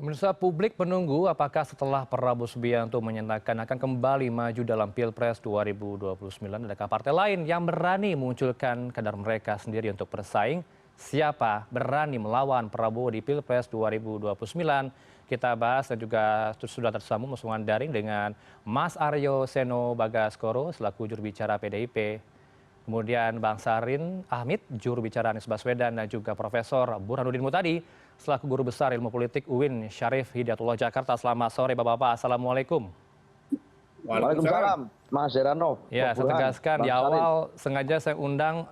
Pemirsa publik menunggu apakah setelah Prabowo Subianto menyatakan akan kembali maju dalam Pilpres 2029, adakah partai lain yang berani memunculkan kader mereka sendiri untuk bersaing? Siapa berani melawan Prabowo di Pilpres 2029? Kita bahas dan juga sudah tersambung sambungan daring dengan Mas Aryo Seno Bagaskoro selaku juru bicara PDIP. Kemudian Bang Sarin Ahmid, juru bicara Anies Baswedan, dan juga Profesor Burhanuddin Mutadi, selaku guru besar ilmu politik UIN Syarif Hidayatullah Jakarta. Selamat sore Bapak-Bapak, Assalamualaikum. Waalaikumsalam, Mas Heranov. Ya, saya tegaskan di awal sengaja saya undang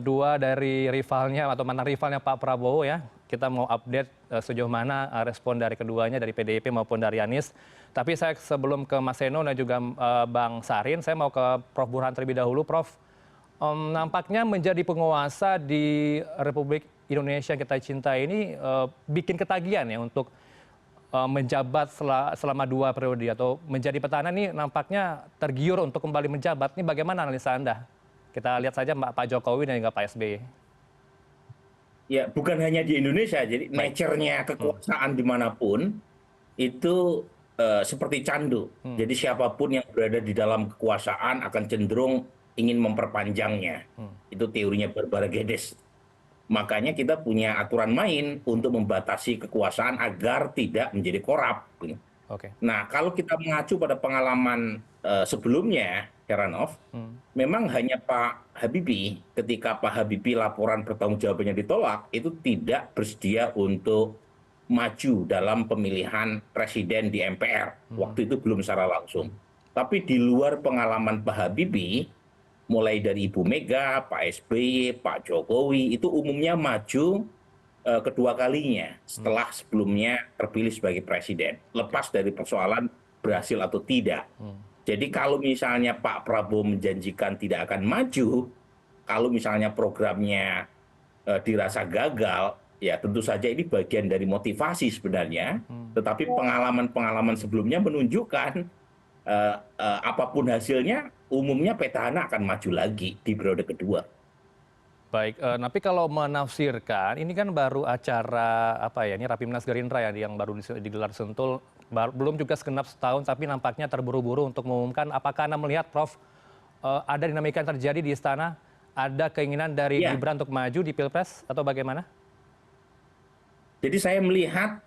dua dari rivalnya atau mantan rivalnya Pak Prabowo ya. Kita mau update sejauh mana respon dari keduanya, dari PDIP maupun dari Anies. Tapi saya sebelum ke Mas Seno dan juga Bang Sarin, saya mau ke Prof. Burhan terlebih dahulu. Prof, nampaknya menjadi penguasa di Republik Indonesia yang kita cintai ini bikin ketagihan ya untuk menjabat selama 2 periode atau menjadi petahana ini nampaknya tergiur untuk kembali menjabat. Ini bagaimana analisa Anda? Kita lihat saja Pak Jokowi dan juga Pak SBY. Ya, bukan hanya di Indonesia, jadi nature-nya kekuasaan dimanapun itu seperti candu. Jadi siapapun yang berada di dalam kekuasaan akan cenderung ingin memperpanjangnya. Itu teorinya Barbara Geddes. Makanya kita punya aturan main untuk membatasi kekuasaan agar tidak menjadi korup. Oke. Nah, kalau kita mengacu pada pengalaman sebelumnya, Heranov, memang hanya Pak Habibie, ketika Pak Habibie laporan pertanggungjawabannya ditolak, itu tidak bersedia untuk maju dalam pemilihan presiden di MPR. Waktu itu belum secara langsung. Tapi di luar pengalaman Pak Habibie, mulai dari Ibu Mega, Pak SBY, Pak Jokowi, itu umumnya maju kedua kalinya setelah sebelumnya terpilih sebagai presiden. Lepas dari persoalan berhasil atau tidak. Jadi kalau misalnya Pak Prabowo menjanjikan tidak akan maju, kalau misalnya programnya dirasa gagal, ya tentu saja ini bagian dari motivasi sebenarnya. Tetapi pengalaman-pengalaman sebelumnya menunjukkan apapun hasilnya, umumnya petahana akan maju lagi di periode kedua. Baik, tapi kalau menafsirkan, ini kan baru acara apa ya, ini Rapimnas Gerindra ya yang baru digelar Sentul, belum juga segenap setahun, tapi nampaknya terburu-buru untuk mengumumkan. Apakah Anda melihat, Prof, ada dinamika yang terjadi di istana, ada keinginan dari Gibran untuk maju di Pilpres atau bagaimana? Jadi saya melihat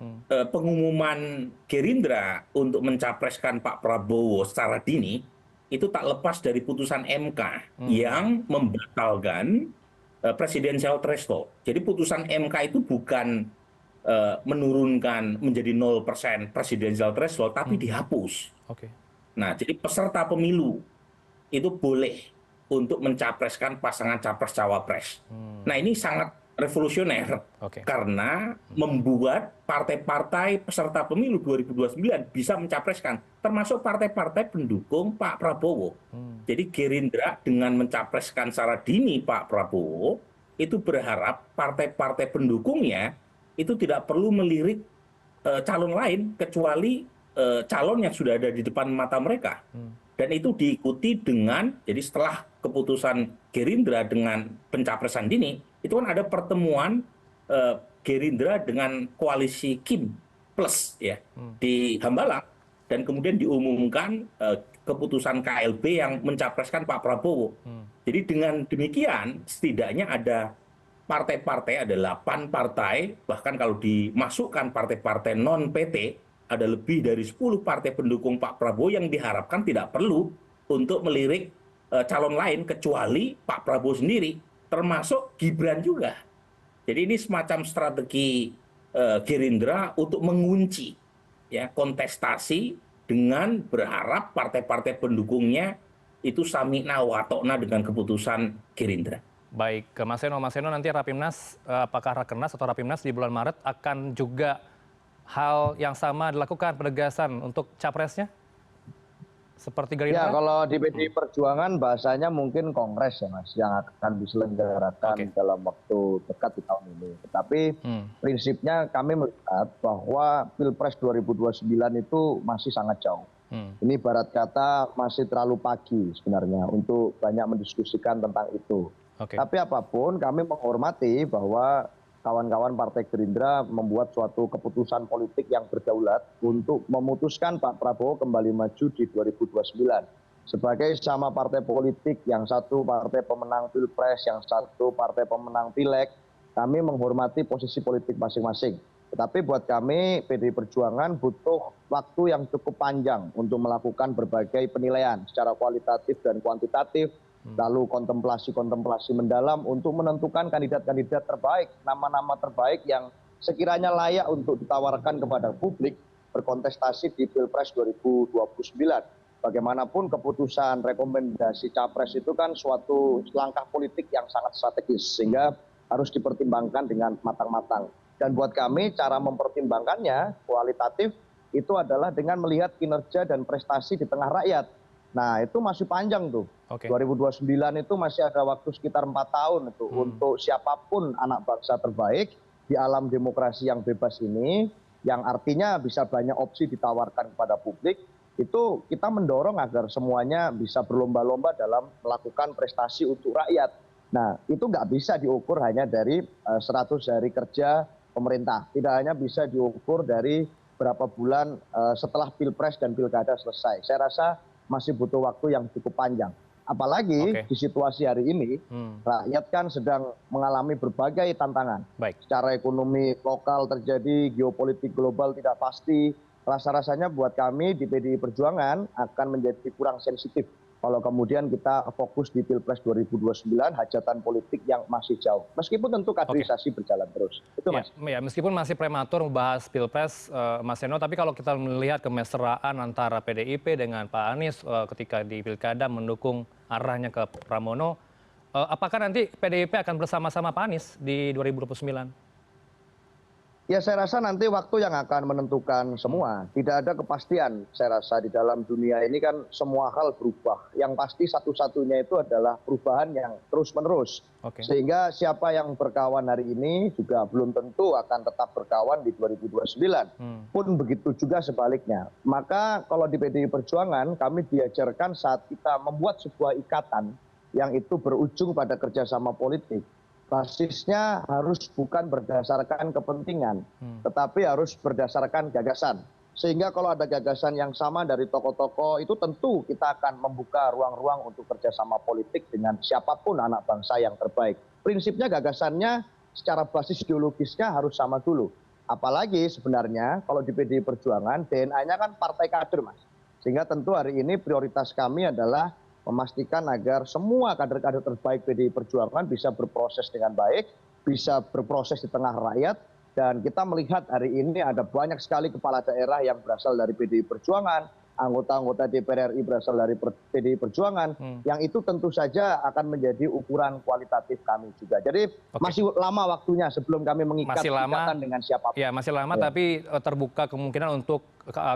pengumuman Gerindra untuk mencapreskan Pak Prabowo secara dini itu tak lepas dari putusan MK yang membatalkan presidensial threshold. Jadi putusan MK itu bukan menurunkan menjadi 0% presidensial threshold, tapi dihapus. Nah, jadi peserta pemilu itu boleh untuk mencapreskan pasangan capres-cawapres. Nah, ini sangat revolusioner karena membuat partai-partai peserta pemilu 2029 bisa mencapreskan, termasuk partai-partai pendukung Pak Prabowo. Jadi Gerindra dengan mencapreskan secara dini Pak Prabowo, itu berharap partai-partai pendukungnya itu tidak perlu melirik calon lain kecuali calon yang sudah ada di depan mata mereka. Dan itu diikuti dengan, jadi setelah keputusan Gerindra dengan pencapresan dini, itu kan ada pertemuan Gerindra dengan koalisi Kim Plus ya di Hambalang, dan kemudian diumumkan keputusan KLB yang mencapreskan Pak Prabowo. Jadi dengan demikian setidaknya ada partai-partai, ada 8 partai, bahkan kalau dimasukkan partai-partai non-PT, ada lebih dari 10 partai pendukung Pak Prabowo yang diharapkan tidak perlu untuk melirik calon lain kecuali Pak Prabowo sendiri, termasuk Gibran juga. Jadi ini semacam strategi Gerindra untuk mengunci ya kontestasi dengan berharap partai-partai pendukungnya itu sami'na wa ta'na dengan keputusan Gerindra. Baik, ke Mas Seno. Mas Seno, nanti Rapimnas, apakah Rakernas atau Rapimnas di bulan Maret akan juga hal yang sama dilakukan, penegasan untuk capresnya? Seperti Gerindra? Ya, kalau di PDI Perjuangan bahasanya mungkin kongres ya Mas, yang akan diselenggarakan dalam waktu dekat di tahun ini. Tetapi prinsipnya kami melihat bahwa Pilpres 2029 itu masih sangat jauh. Ini ibarat kata masih terlalu pagi sebenarnya untuk banyak mendiskusikan tentang itu. Tapi apapun kami menghormati bahwa kawan-kawan Partai Gerindra membuat suatu keputusan politik yang berdaulat untuk memutuskan Pak Prabowo kembali maju di 2029. Sebagai sama partai politik, yang satu partai pemenang Pilpres, yang satu partai pemenang Pileg, kami menghormati posisi politik masing-masing. Tetapi buat kami, PDI Perjuangan butuh waktu yang cukup panjang untuk melakukan berbagai penilaian secara kualitatif dan kuantitatif, lalu kontemplasi-kontemplasi mendalam untuk menentukan kandidat-kandidat terbaik, nama-nama terbaik yang sekiranya layak untuk ditawarkan kepada publik berkontestasi di Pilpres 2029. Bagaimanapun keputusan rekomendasi capres itu kan suatu langkah politik yang sangat strategis, sehingga harus dipertimbangkan dengan matang-matang. Dan buat kami cara mempertimbangkannya kualitatif itu adalah dengan melihat kinerja dan prestasi di tengah rakyat. Nah itu masih panjang tuh. 2029 itu masih ada waktu sekitar 4 tahun itu untuk siapapun anak bangsa terbaik di alam demokrasi yang bebas ini, yang artinya bisa banyak opsi ditawarkan kepada publik. Itu kita mendorong agar semuanya bisa berlomba-lomba dalam melakukan prestasi untuk rakyat. Nah itu nggak bisa diukur hanya dari 100 hari kerja pemerintah, tidak hanya bisa diukur dari berapa bulan setelah Pilpres dan Pilkada selesai. Saya rasa masih butuh waktu yang cukup panjang. Apalagi di situasi hari ini, rakyat kan sedang mengalami berbagai tantangan. Secara ekonomi lokal terjadi, geopolitik global tidak pasti. Rasa-rasanya buat kami di PDI Perjuangan akan menjadi kurang sensitif kalau kemudian kita fokus di Pilpres 2029, hajatan politik yang masih jauh. Meskipun tentu kaderisasi berjalan terus. Itu Mas. Ya, meskipun masih prematur membahas Pilpres, Mas Seno, tapi kalau kita melihat kemesraan antara PDIP dengan Pak Anies ketika di Pilkada mendukung arahnya ke Pramono, apakah nanti PDIP akan bersama-sama Pak Anies di 2029? Ya saya rasa nanti waktu yang akan menentukan semua. Tidak ada kepastian saya rasa di dalam dunia ini kan semua hal berubah. Yang pasti satu-satunya itu adalah perubahan yang terus-menerus. Sehingga siapa yang berkawan hari ini juga belum tentu akan tetap berkawan di 2029. Pun begitu juga sebaliknya. Maka kalau di PDI Perjuangan kami diajarkan saat kita membuat sebuah ikatan yang itu berujung pada kerjasama politik. Basisnya harus bukan berdasarkan kepentingan, tetapi harus berdasarkan gagasan. Sehingga kalau ada gagasan yang sama dari tokoh-tokoh itu tentu kita akan membuka ruang-ruang untuk kerjasama politik dengan siapapun anak bangsa yang terbaik. Prinsipnya gagasannya secara basis ideologisnya harus sama dulu. Apalagi sebenarnya kalau di PDI Perjuangan DNA-nya kan partai kader Mas. Sehingga tentu hari ini prioritas kami adalah memastikan agar semua kader-kader terbaik PDI Perjuangan bisa berproses dengan baik, bisa berproses di tengah rakyat, dan kita melihat hari ini ada banyak sekali kepala daerah yang berasal dari PDI Perjuangan, anggota-anggota DPR RI berasal dari PDI Perjuangan, yang itu tentu saja akan menjadi ukuran kualitatif kami juga. Jadi masih lama waktunya sebelum kami mengikat ikatan dengan siapapun. Ya, masih lama, tapi terbuka kemungkinan untuk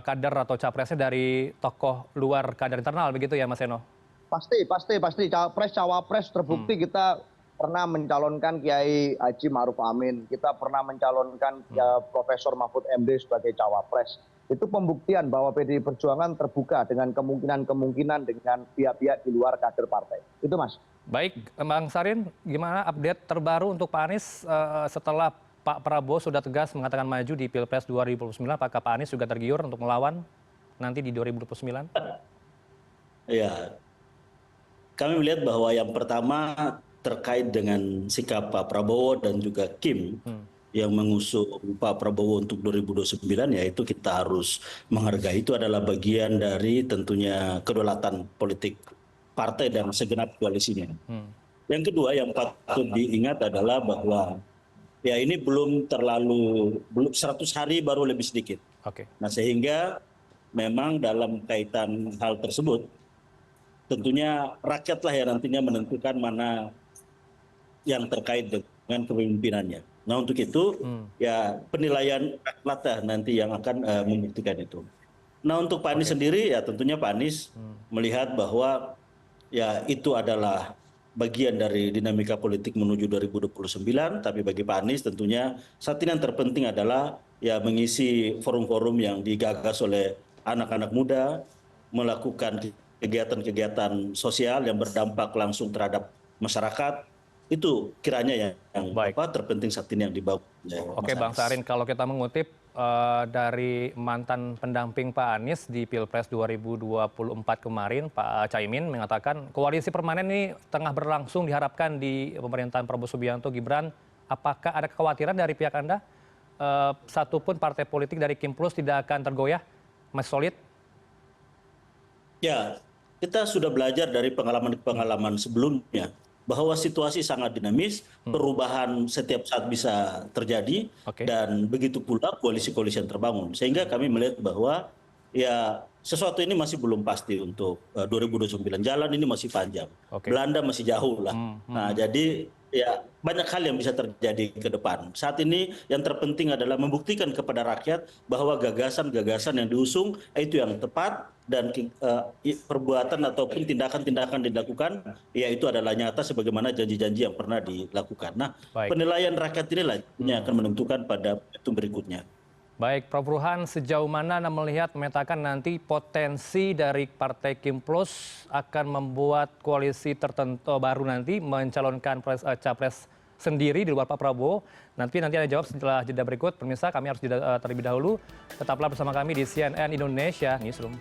kader atau capresnya dari tokoh luar kader internal, begitu ya Mas Seno? Pasti. Capres, cawapres terbukti kita pernah mencalonkan Kiai Haji Ma'ruf Amin. Kita pernah mencalonkan Profesor Mahfud MD sebagai cawapres. Itu pembuktian bahwa PDI Perjuangan terbuka dengan kemungkinan-kemungkinan dengan pihak-pihak di luar kader partai. Itu Mas. Baik, Bang Sarin, gimana update terbaru untuk Pak Anies setelah Pak Prabowo sudah tegas mengatakan maju di Pilpres 2029, apakah Pak Anies juga tergiur untuk melawan nanti di 2029? Ya. Kami melihat bahwa yang pertama terkait dengan sikap Pak Prabowo dan juga Kim yang mengusung Pak Prabowo untuk 2029, yaitu kita harus menghargai, itu adalah bagian dari tentunya kedaulatan politik partai dan segenap koalisinya. Yang kedua yang patut diingat adalah bahwa ya ini belum 100 hari baru lebih sedikit. Nah sehingga memang dalam kaitan hal tersebut tentunya rakyatlah yang nantinya menentukan mana yang terkait dengan kepemimpinannya. Nah untuk itu ya penilaian rakyat nanti yang akan membuktikan itu. Nah untuk Pak Anies sendiri ya tentunya Pak Anies melihat bahwa ya itu adalah bagian dari dinamika politik menuju 2029, tapi bagi Pak Anies tentunya saat ini yang terpenting adalah ya mengisi forum-forum yang digagas oleh anak-anak muda, melakukan kegiatan-kegiatan sosial yang berdampak langsung terhadap masyarakat, Itu kiranya yang Baik. terpenting saat ini yang dibawa oleh Oke, Mas Bang Anies. Sarin, kalau kita mengutip dari mantan pendamping Pak Anies di Pilpres 2024 kemarin, Pak Caimin mengatakan koalisi permanen ini tengah berlangsung diharapkan di pemerintahan Prabowo Subianto Gibran. Apakah ada kekhawatiran dari pihak Anda? Satupun partai politik dari Kim Plus tidak akan tergoyah, Mas Solid? Ya, kita sudah belajar dari pengalaman-pengalaman sebelumnya bahwa situasi sangat dinamis, perubahan setiap saat bisa terjadi, Oke. dan begitu pula koalisi-koalisi yang terbangun. Sehingga kami melihat bahwa ya sesuatu ini masih belum pasti untuk 2029. Jalan ini masih panjang. Oke. Belanda masih jauh lah. Nah, jadi ya banyak hal yang bisa terjadi ke depan. Saat ini yang terpenting adalah membuktikan kepada rakyat bahwa gagasan-gagasan yang diusung itu yang tepat, dan perbuatan ataupun tindakan-tindakan dilakukan ya itu adalah nyata sebagaimana janji-janji yang pernah dilakukan. Nah, Baik. penilaian rakyat inilah yang akan menentukan pada momentum berikutnya. Baik, Prof. Ruhan, sejauh mana Anda melihat memetakan nanti potensi dari Partai Kim Plus akan membuat koalisi tertentu baru nanti mencalonkan capres sendiri di luar Pak Prabowo? Nanti Anda jawab setelah jeda berikut. Pemirsa, kami harus jeda terlebih dahulu. Tetaplah bersama kami di CNN Indonesia Newsroom.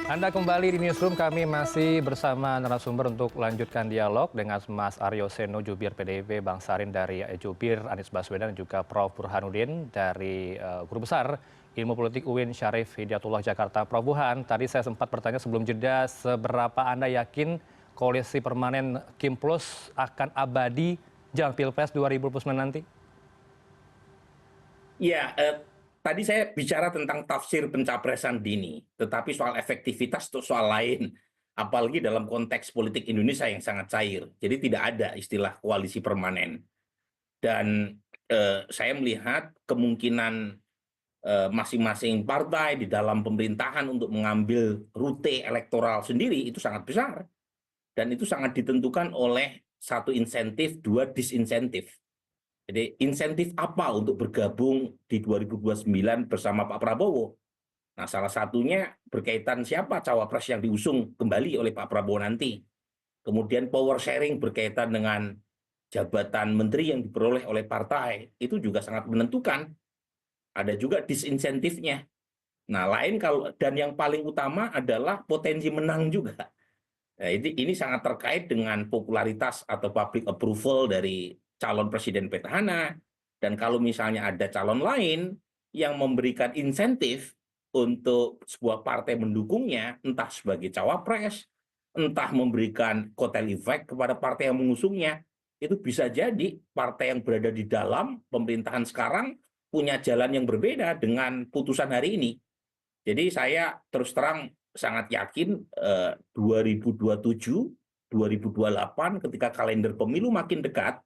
Anda kembali di Newsroom, kami masih bersama narasumber untuk lanjutkan dialog dengan Mas Aryo Seno, Jubir PDIP, Bang Sarin dari Jubir Anies Baswedan, dan juga Prof. Burhanuddin dari Guru Besar Ilmu Politik UIN Syarif Hidayatullah Jakarta. Prof. Burhan, tadi saya sempat bertanya sebelum jeda, seberapa Anda yakin koalisi permanen Kim Plus akan abadi jelang Pilpres 2029 nanti? Ya, tadi saya bicara tentang tafsir pencapresan dini, tetapi soal efektivitas itu soal lain. Apalagi dalam konteks politik Indonesia yang sangat cair. Jadi tidak ada istilah koalisi permanen. Dan saya melihat kemungkinan masing-masing partai di dalam pemerintahan untuk mengambil rute elektoral sendiri itu sangat besar. Dan itu sangat ditentukan oleh satu insentif, dua disinsentif. Jadi insentif apa untuk bergabung di 2029 bersama Pak Prabowo? Nah, salah satunya berkaitan siapa cawapres yang diusung kembali oleh Pak Prabowo nanti. Kemudian power sharing berkaitan dengan jabatan menteri yang diperoleh oleh partai. Itu juga sangat menentukan. Ada juga disinsentifnya. Nah, dan yang paling utama adalah potensi menang juga. Nah, ini sangat terkait dengan popularitas atau public approval dari calon presiden petahana, dan kalau misalnya ada calon lain yang memberikan insentif untuk sebuah partai mendukungnya, entah sebagai cawapres, entah memberikan kotel efek kepada partai yang mengusungnya, itu bisa jadi partai yang berada di dalam pemerintahan sekarang punya jalan yang berbeda dengan putusan hari ini. Jadi saya terus terang sangat yakin 2027, 2028 ketika kalender pemilu makin dekat,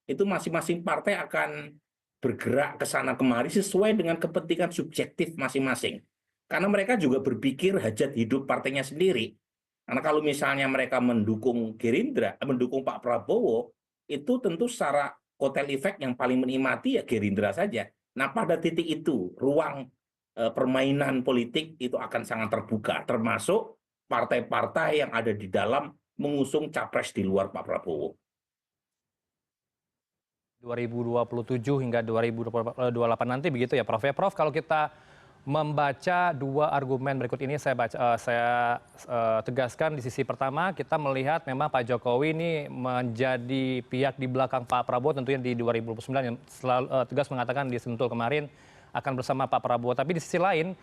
itu masing-masing partai akan bergerak ke sana kemari sesuai dengan kepentingan subjektif masing-masing. Karena mereka juga berpikir hajat hidup partainya sendiri. Karena kalau misalnya mereka mendukung Gerindra, mendukung Pak Prabowo, itu tentu secara kotel efek yang paling menikmati ya Gerindra saja. Nah, pada titik itu, ruang permainan politik itu akan sangat terbuka, termasuk partai-partai yang ada di dalam mengusung capres di luar Pak Prabowo. 2027 hingga 2028 nanti begitu ya Prof. Ya, Prof, kalau kita membaca dua argumen berikut ini, saya tegaskan di sisi pertama, kita melihat memang Pak Jokowi ini menjadi pihak di belakang Pak Prabowo tentunya di 2029 yang selalu tegas mengatakan di Sentul kemarin akan bersama Pak Prabowo. Tapi di sisi lain,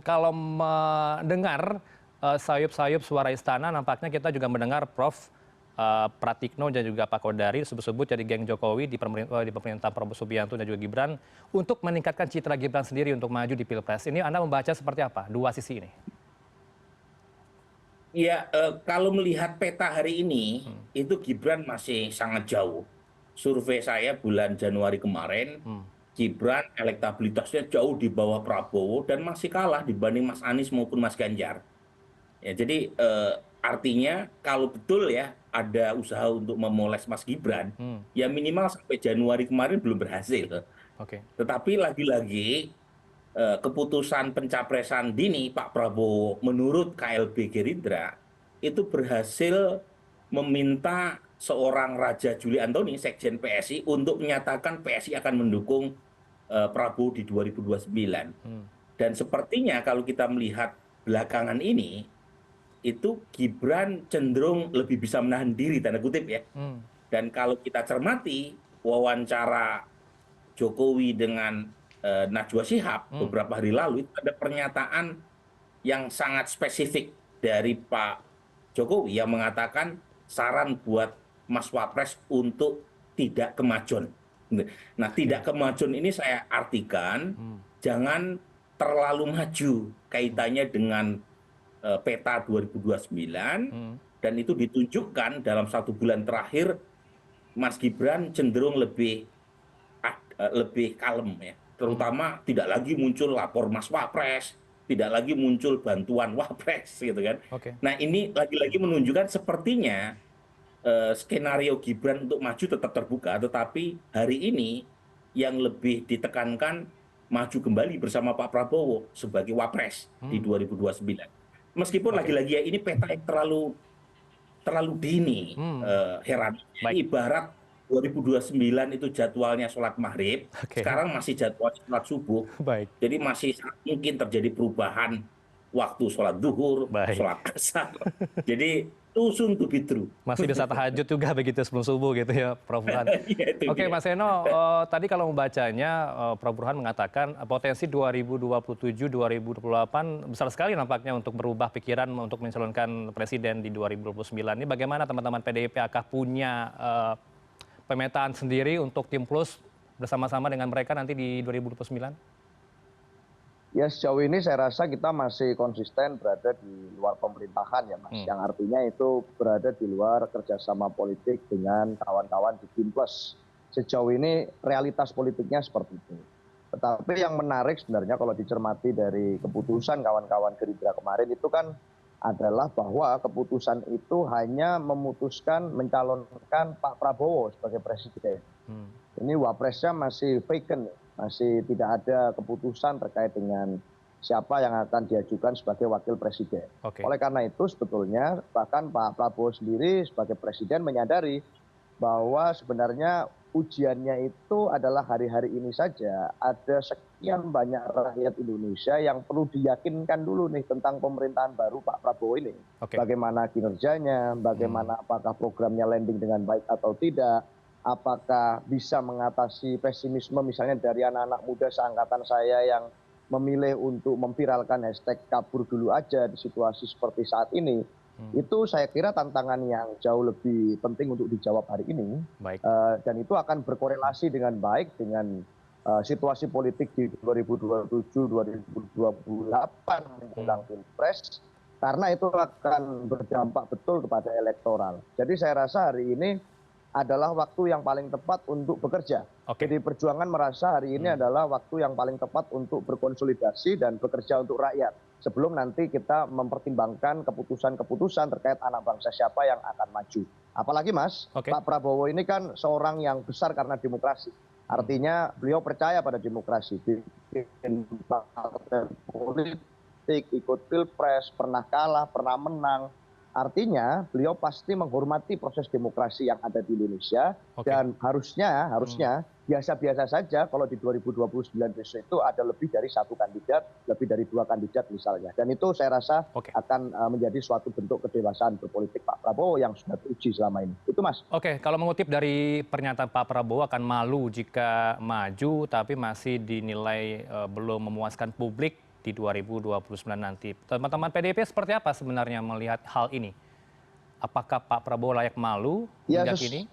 kalau mendengar sayup-sayup suara istana, nampaknya kita juga mendengar Prof. Pratikno dan juga Pak Kodari disebut-sebut jadi geng Jokowi di pemerintahan Prabowo Subianto dan juga Gibran untuk meningkatkan citra Gibran sendiri untuk maju di Pilpres. Ini Anda membaca seperti apa dua sisi ini? Ya, kalau melihat peta hari ini, itu Gibran masih sangat jauh. Survei saya bulan Januari kemarin, Gibran elektabilitasnya jauh di bawah Prabowo dan masih kalah dibanding Mas Anies maupun Mas Ganjar. Ya, jadi artinya kalau betul ya ada usaha untuk memoles Mas Gibran, ya minimal sampai Januari kemarin belum berhasil. Oke. Tetapi lagi-lagi keputusan pencapresan dini Pak Prabowo menurut KLB Gerindra itu berhasil meminta seorang Raja Juli Antoni, Sekjen PSI, untuk menyatakan PSI akan mendukung Prabowo di 2029. Dan sepertinya kalau kita melihat belakangan ini, itu Gibran cenderung lebih bisa menahan diri, tanda kutip ya. Dan kalau kita cermati wawancara Jokowi dengan Najwa Shihab beberapa hari lalu, itu ada pernyataan yang sangat spesifik dari Pak Jokowi yang mengatakan saran buat Mas Wapres untuk tidak kemajon. Nah, tidak kemajon ini saya artikan jangan terlalu maju kaitannya dengan peta 2029, dan itu ditunjukkan dalam 1 bulan terakhir Mas Gibran cenderung lebih kalem ya. Terutama tidak lagi muncul lapor Mas Wapres, tidak lagi muncul bantuan Wapres gitu kan. Nah, ini lagi-lagi menunjukkan sepertinya skenario Gibran untuk maju tetap terbuka, tetapi hari ini yang lebih ditekankan maju kembali bersama Pak Prabowo sebagai Wapres di 2029. Meskipun lagi-lagi ya ini peta yang terlalu dini, Heran. Ibarat 2029 itu jadwalnya sholat maghrib, sekarang masih jadwal sholat subuh. Jadi masih mungkin terjadi perubahan waktu sholat duhur, sholat asar. Jadi too soon to be true. Masih bisa tahajud juga begitu sebelum subuh gitu ya, Prof Burhan. Oke, Mas Eno, tadi kalau membacanya, Prof Burhan mengatakan potensi 2027-2028 besar sekali nampaknya untuk berubah pikiran untuk mencalonkan presiden di 2029. Ini bagaimana teman-teman PDIP akan punya pemetaan sendiri untuk tim plus bersama-sama dengan mereka nanti di 2029? Ya, sejauh ini saya rasa kita masih konsisten berada di luar pemerintahan ya Mas. Yang artinya itu berada di luar kerjasama politik dengan kawan-kawan di tim plus. Sejauh ini realitas politiknya seperti itu. Tetapi yang menarik sebenarnya kalau dicermati dari keputusan kawan-kawan Gerindra kemarin itu kan adalah bahwa keputusan itu hanya memutuskan mencalonkan Pak Prabowo sebagai presiden. Ini wapresnya masih vacant, masih tidak ada keputusan terkait dengan siapa yang akan diajukan sebagai wakil presiden. Oleh karena itu sebetulnya bahkan Pak Prabowo sendiri sebagai presiden menyadari bahwa sebenarnya ujiannya itu adalah hari-hari ini saja. Ada sekian banyak rakyat Indonesia yang perlu diyakinkan dulu nih tentang pemerintahan baru Pak Prabowo ini. Bagaimana kinerjanya, bagaimana apakah programnya landing dengan baik atau tidak, apakah bisa mengatasi pesimisme misalnya dari anak-anak muda seangkatan saya yang memilih untuk memviralkan hashtag kabur dulu aja di situasi seperti saat ini. Itu saya kira tantangan yang jauh lebih penting untuk dijawab hari ini. Dan itu akan berkorelasi dengan baik dengan situasi politik di 2027-2028 menjelang Pilpres, karena itu akan berdampak betul kepada elektoral. Jadi saya rasa hari ini adalah waktu yang paling tepat untuk bekerja. Jadi Perjuangan merasa hari ini adalah waktu yang paling tepat untuk berkonsolidasi dan bekerja untuk rakyat. Sebelum nanti kita mempertimbangkan keputusan-keputusan terkait anak bangsa siapa yang akan maju. Apalagi Mas, Pak Prabowo ini kan seorang yang besar karena demokrasi. Artinya beliau percaya pada demokrasi. Bikin partai politik, ikut pilpres, pernah kalah, pernah menang. Artinya beliau pasti menghormati proses demokrasi yang ada di Indonesia, dan harusnya biasa-biasa saja kalau di 2029 besok itu ada lebih dari 1 kandidat, lebih dari 2 kandidat misalnya. Dan itu saya rasa akan menjadi suatu bentuk kedewasaan berpolitik Pak Prabowo yang sudah teruji selama ini. Itu Mas. Kalau mengutip dari pernyataan Pak Prabowo akan malu jika maju tapi masih dinilai belum memuaskan publik di 2029 nanti. Teman-teman PDIP seperti apa sebenarnya melihat hal ini? Apakah Pak Prabowo layak malu hingga kini?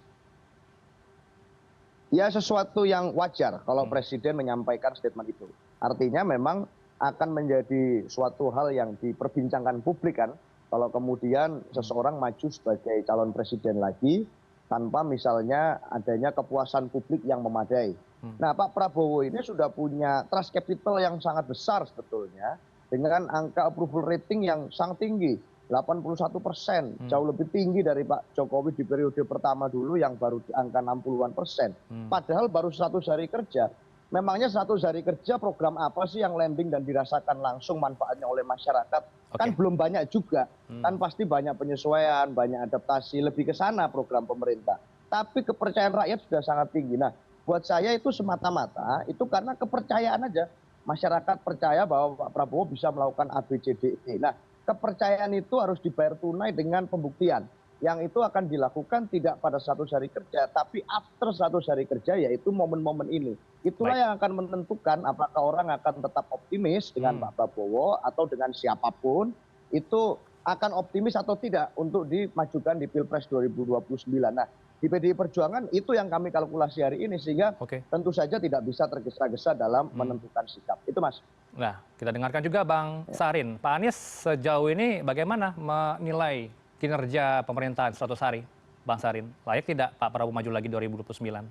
Ya, sesuatu yang wajar kalau Presiden menyampaikan statement itu. Artinya memang akan menjadi suatu hal yang diperbincangkan publik kan, kalau kemudian seseorang maju sebagai calon presiden lagi tanpa misalnya adanya kepuasan publik yang memadai. Nah, Pak Prabowo ini sudah punya trust capital yang sangat besar sebetulnya, dengan angka approval rating yang sangat tinggi, 81%, jauh lebih tinggi dari Pak Jokowi di periode pertama dulu yang baru di angka 60-an %. Padahal baru 100 hari kerja. memangnya 100 hari kerja program apa sih yang landing dan dirasakan langsung manfaatnya oleh masyarakat? Kan belum banyak juga. Kan pasti banyak penyesuaian, banyak adaptasi, lebih ke sana program pemerintah. Tapi kepercayaan rakyat sudah sangat tinggi. Nah, buat saya itu semata-mata itu karena kepercayaan aja. Masyarakat percaya bahwa Pak Prabowo bisa melakukan A, B, C, D, E. Nah, kepercayaan itu harus dibayar tunai dengan pembuktian. Yang itu akan dilakukan tidak pada 100 hari kerja, tapi after 100 hari kerja, yaitu momen-momen ini. Itulah yang akan menentukan apakah orang akan tetap optimis dengan Pak Prabowo atau dengan siapapun, itu akan optimis atau tidak untuk dimajukan di Pilpres 2029. Nah, di PDI Perjuangan itu yang kami kalkulasi hari ini, sehingga tentu saja tidak bisa tergesa-gesa dalam menentukan sikap. Itu Mas. Nah, kita dengarkan juga Bang Sarin. Pak Anies sejauh ini bagaimana menilai kinerja pemerintahan 100 hari? Bang Sarin, layak tidak Pak Prabowo maju lagi 2029?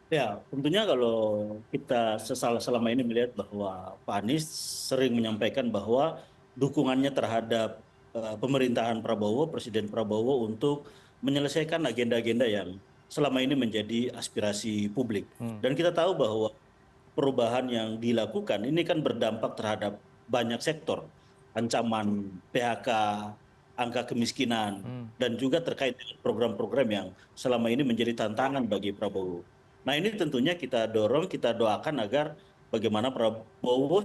Ya, tentunya kalau kita selama ini melihat bahwa Pak Anies sering menyampaikan bahwa dukungannya terhadap pemerintahan Prabowo, Presiden Prabowo untuk menyelesaikan agenda-agenda yang selama ini menjadi aspirasi publik. Dan kita tahu bahwa perubahan yang dilakukan ini kan berdampak terhadap banyak sektor, ancaman PHK, angka kemiskinan, dan juga terkait dengan program-program yang selama ini menjadi tantangan bagi Prabowo. Nah, ini tentunya kita dorong, kita doakan agar bagaimana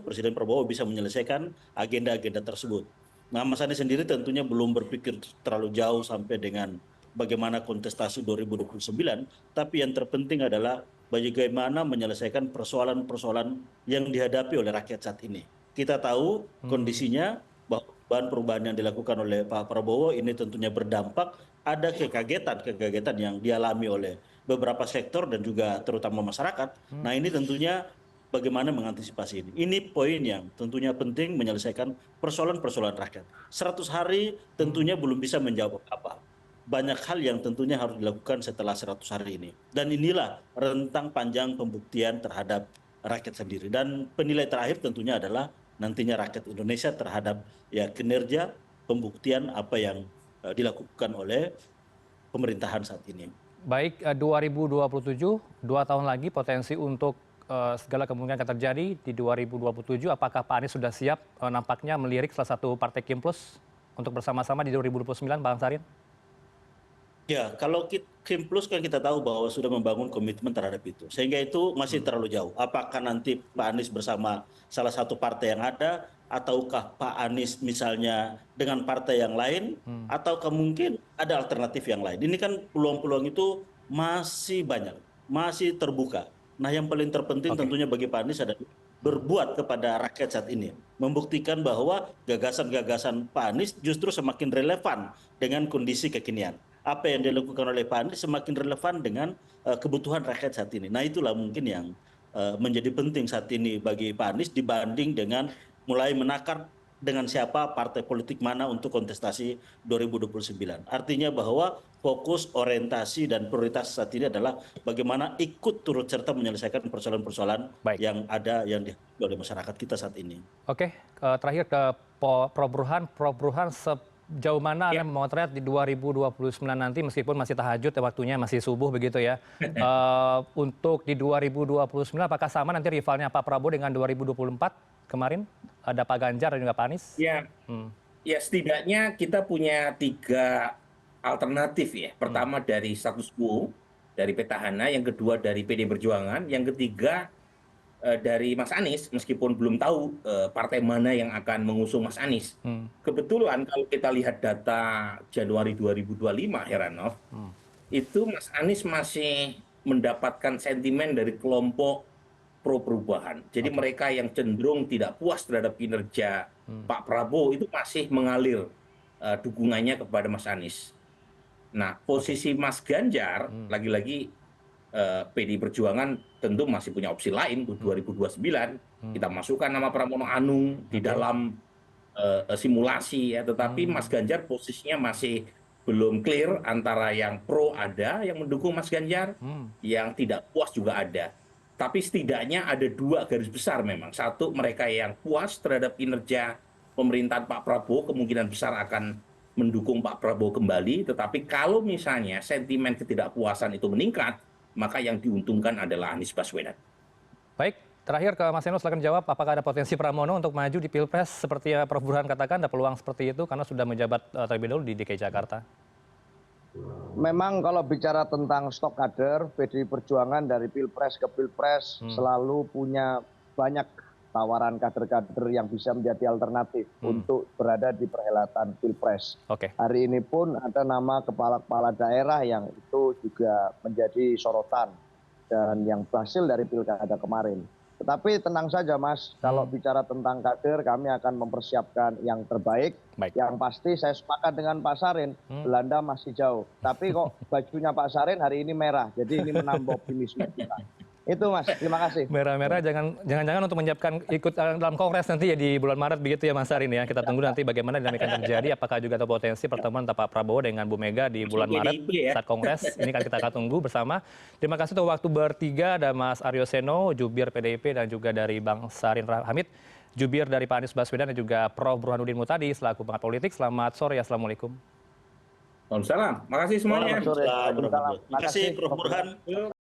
Presiden Prabowo bisa menyelesaikan agenda-agenda tersebut. Nah, Mas Anies sendiri tentunya belum berpikir terlalu jauh sampai dengan bagaimana kontestasi 2029, tapi yang terpenting adalah bagaimana menyelesaikan persoalan-persoalan yang dihadapi oleh rakyat saat ini. Kita tahu kondisinya bahwa perubahan yang dilakukan oleh Pak Prabowo ini tentunya berdampak, ada kekagetan yang dialami oleh beberapa sektor dan juga terutama masyarakat. Nah, ini tentunya bagaimana mengantisipasi ini. Ini poin yang tentunya penting menyelesaikan persoalan-persoalan rakyat. 100 hari tentunya belum bisa menjawab apa. Banyak hal yang tentunya harus dilakukan setelah 100 hari ini. Dan inilah rentang panjang pembuktian terhadap rakyat sendiri. Dan penilai terakhir tentunya adalah nantinya rakyat Indonesia terhadap ya kinerja pembuktian apa yang dilakukan oleh pemerintahan saat ini. Baik, 2027, 2 tahun lagi potensi untuk segala kemungkinan akan terjadi di 2027. Apakah Pak Anies sudah siap nampaknya melirik salah satu partai Kim Plus untuk bersama-sama di 2029, Bang Sarin? Ya, kalau Kim Plus kan kita tahu bahwa sudah membangun komitmen terhadap itu. Sehingga itu masih terlalu jauh. Apakah nanti Pak Anies bersama salah satu partai yang ada, ataukah Pak Anies misalnya dengan partai yang lain, ataukah mungkin ada alternatif yang lain. Ini kan peluang-peluang itu masih banyak, masih terbuka. Nah, yang paling terpenting tentunya bagi Pak Anies adalah berbuat kepada rakyat saat ini. Membuktikan bahwa gagasan-gagasan Pak Anies justru semakin relevan dengan kondisi kekinian. Apa yang dilakukan oleh Pak Anies semakin relevan dengan kebutuhan rakyat saat ini. Nah, itulah mungkin yang menjadi penting saat ini bagi Pak Anies dibanding dengan mulai menakar dengan siapa partai politik mana untuk kontestasi 2029. Artinya bahwa fokus, orientasi, dan prioritas saat ini adalah bagaimana ikut turut serta menyelesaikan persoalan-persoalan yang ada yang dihadapi oleh masyarakat kita saat ini. Oke, terakhir ke Prof. Burhan. Prof. Burhan, sejauh mana Anda memotret di 2029 nanti, meskipun masih tahajud ya waktunya, masih subuh begitu ya. Untuk di 2029 apakah sama nanti rivalnya Pak Prabowo dengan 2024 kemarin? Ada Pak Ganjar dan juga Pak Anies? Ya, ya setidaknya kita punya 3 alternatif ya. Pertama dari status quo, dari petahana, yang kedua dari PD Perjuangan, yang ketiga dari Mas Anies, meskipun belum tahu partai mana yang akan mengusung Mas Anies. Kebetulan kalau kita lihat data Januari 2025, Heranov, itu Mas Anies masih mendapatkan sentimen dari kelompok pro perubahan. Jadi mereka yang cenderung tidak puas terhadap kinerja Pak Prabowo itu masih mengalir dukungannya kepada Mas Anies. Nah, posisi Mas Ganjar, lagi-lagi PDI Perjuangan tentu masih punya opsi lain untuk 2029. Kita masukkan nama Pramono Anung di dalam simulasi ya, tetapi Mas Ganjar posisinya masih belum clear antara yang pro ada yang mendukung Mas Ganjar, yang tidak puas juga ada. Tapi setidaknya ada 2 garis besar memang. Satu, mereka yang puas terhadap kinerja pemerintahan Pak Prabowo kemungkinan besar akan mendukung Pak Prabowo kembali. Tetapi kalau misalnya sentimen ketidakpuasan itu meningkat, maka yang diuntungkan adalah Anies Baswedan. Baik, terakhir ke Mas Eno, silakan jawab apakah ada potensi Pramono untuk maju di Pilpres seperti yang Prof. Burhan katakan, ada peluang seperti itu karena sudah menjabat terlebih dahulu di DKI Jakarta. Memang kalau bicara tentang stok kader, PDI Perjuangan dari Pilpres ke Pilpres selalu punya banyak tawaran kader-kader yang bisa menjadi alternatif untuk berada di perhelatan Pilpres. Hari ini pun ada nama kepala-kepala daerah yang itu juga menjadi sorotan dan yang berhasil dari pilkada kemarin. Tetapi tenang saja Mas, kalau bicara tentang kader kami akan mempersiapkan yang terbaik. Yang pasti saya sepakat dengan Pak Sarin, Belanda masih jauh. Tapi kok bajunya Pak Sarin hari ini merah, jadi ini menambah optimisme kita. Itu Mas, terima kasih. Merah-merah jangan-jangan untuk menyiapkan ikut dalam kongres nanti ya di bulan Maret begitu ya Mas Sarin ya. Kita tunggu nanti bagaimana dinamika yang terjadi, apakah juga ada potensi pertemuan antara Pak Prabowo dengan Bu Mega di bulan Maret saat kongres. Ini kan kita akan tunggu bersama. Terima kasih untuk waktu bertiga, ada Mas Aryo Seno, jubir PDIP, dan juga dari Bang Sarin Hamid, jubir dari Pak Anies Baswedan, dan juga Prof. Burhanuddin Muhtadi selaku pengamat politik. Selamat sore, assalamualaikum. Waalaikumsalam. Makasih semuanya. Terima kasih Prof. Burhan.